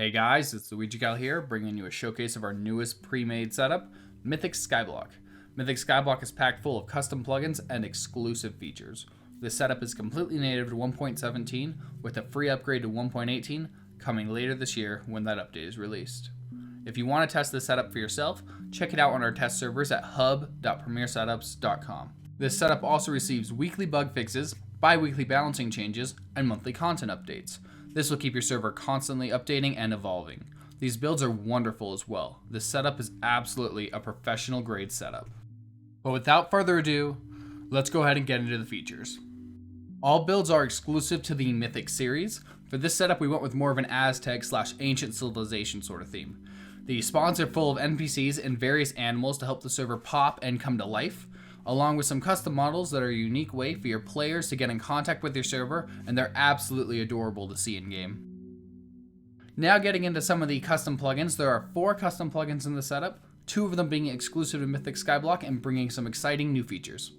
Hey guys, it's Luigi Cal here, bringing you a showcase of our newest pre-made setup, Mythic Skyblock. Mythic Skyblock is packed full of custom plugins and exclusive features. This setup is completely native to 1.17 with a free upgrade to 1.18 coming later this year when that update is released. If you want to test this setup for yourself, check it out on our test servers at hub.premiersetups.com. This setup also receives weekly bug fixes, bi-weekly balancing changes, and monthly content updates. This will keep your server constantly updating and evolving. These builds are wonderful as well. This setup is absolutely a professional grade setup. But without further ado, let's go ahead and get into the features. All builds are exclusive to the Mythic series. For this setup, we went with more of an Aztec/ancient civilization sort of theme. The spawns are full of NPCs and various animals to help the server pop and come to life, along with some custom models that are a unique way for your players to get in contact with your server, and they're absolutely adorable to see in game. Now getting into some of the custom plugins, there are 4 custom plugins in the setup, 2 of them being exclusive to Mythic Skyblock and bringing some exciting new features.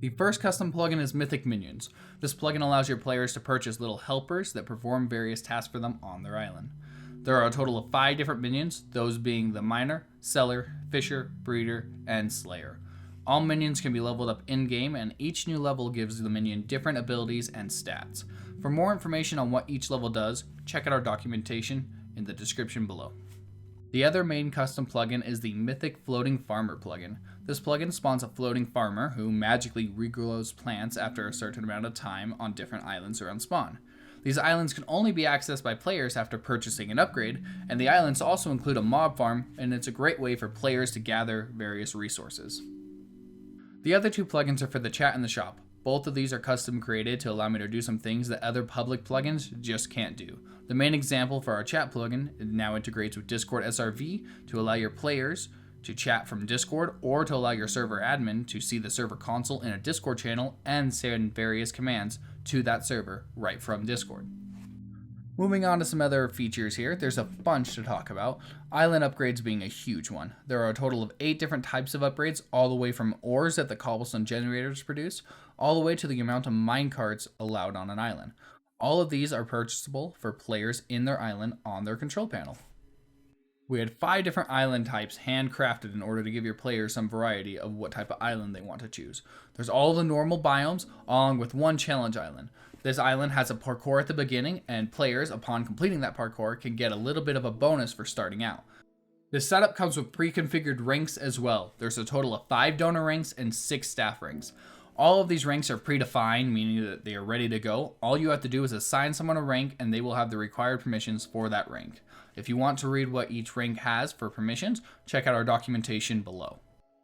The first custom plugin is Mythic Minions. This plugin allows your players to purchase little helpers that perform various tasks for them on their island. There are a total of 5 different minions, those being the Miner, Seller, Fisher, Breeder, and Slayer. All minions can be leveled up in-game, and each new level gives the minion different abilities and stats. For more information on what each level does, check out our documentation in the description below. The other main custom plugin is the Mythic Floating Farmer plugin. This plugin spawns a floating farmer who magically regrows plants after a certain amount of time on different islands around spawn. These islands can only be accessed by players after purchasing an upgrade, and the islands also include a mob farm, and it's a great way for players to gather various resources. The other 2 plugins are for the chat and the shop. Both of these are custom created to allow me to do some things that other public plugins just can't do. The main example for our chat plugin now integrates with Discord SRV to allow your players to chat from Discord, or to allow your server admin to see the server console in a Discord channel and send various commands to that server right from Discord. Moving on to some other features here, there's a bunch to talk about, island upgrades being a huge one. There are a total of 8 different types of upgrades, all the way from ores that the cobblestone generators produce, all the way to the amount of minecarts allowed on an island. All of these are purchasable for players in their island on their control panel. We had 5 different island types handcrafted in order to give your players some variety of what type of island they want to choose. There's all the normal biomes, along with 1 challenge island. This island has a parkour at the beginning, and players, upon completing that parkour, can get a little bit of a bonus for starting out. This setup comes with pre-configured ranks as well. There's a total of 5 donor ranks and 6 staff ranks. All of these ranks are predefined, meaning that they are ready to go. All you have to do is assign someone a rank, and they will have the required permissions for that rank. If you want to read what each rank has for permissions, check out our documentation below.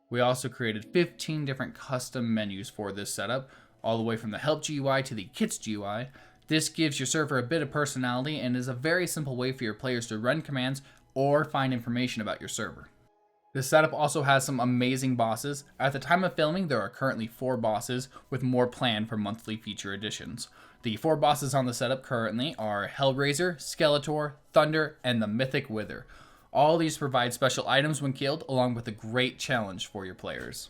We also created 15 different custom menus for this setup, all the way from the Help GUI to the Kits GUI. This gives your server a bit of personality and is a very simple way for your players to run commands or find information about your server. This setup also has some amazing bosses. At the time of filming, there are currently 4 bosses, with more planned for monthly feature additions. The 4 bosses on the setup currently are Hellraiser, Skeletor, Thunder, and the Mythic Wither. All these provide special items when killed, along with a great challenge for your players.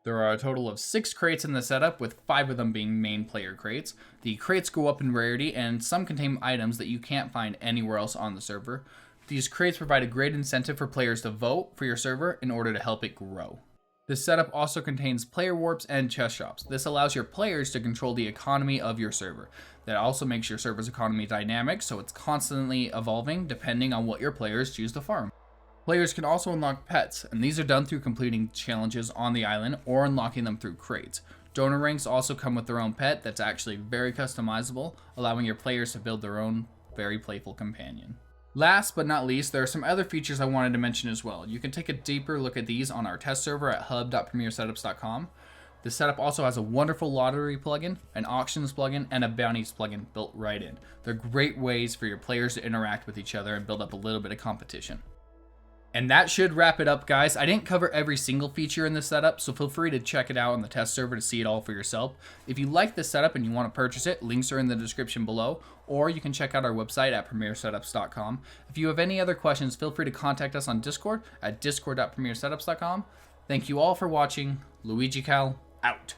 There are a total of 6 crates in the setup, with 5 of them being main player crates. The crates go up in rarity, and some contain items that you can't find anywhere else on the server. These crates provide a great incentive for players to vote for your server in order to help it grow. This setup also contains player warps and chest shops. This allows your players to control the economy of your server. That also makes your server's economy dynamic, so it's constantly evolving depending on what your players choose to farm. Players can also unlock pets, and these are done through completing challenges on the island or unlocking them through crates. Donor ranks also come with their own pet that's actually very customizable, allowing your players to build their own very playful companion. Last but not least, there are some other features I wanted to mention as well. You can take a deeper look at these on our test server at hub.premiersetups.com. The setup also has a wonderful lottery plugin, an auctions plugin, and a bounties plugin built right in. They're great ways for your players to interact with each other and build up a little bit of competition. And that should wrap it up, guys. I didn't cover every single feature in this setup, so feel free to check it out on the test server to see it all for yourself. If you like this setup and you want to purchase it, links are in the description below, or you can check out our website at premiersetups.com. If you have any other questions, feel free to contact us on Discord at discord.premiersetups.com. Thank you all for watching. Luigi Cal, out.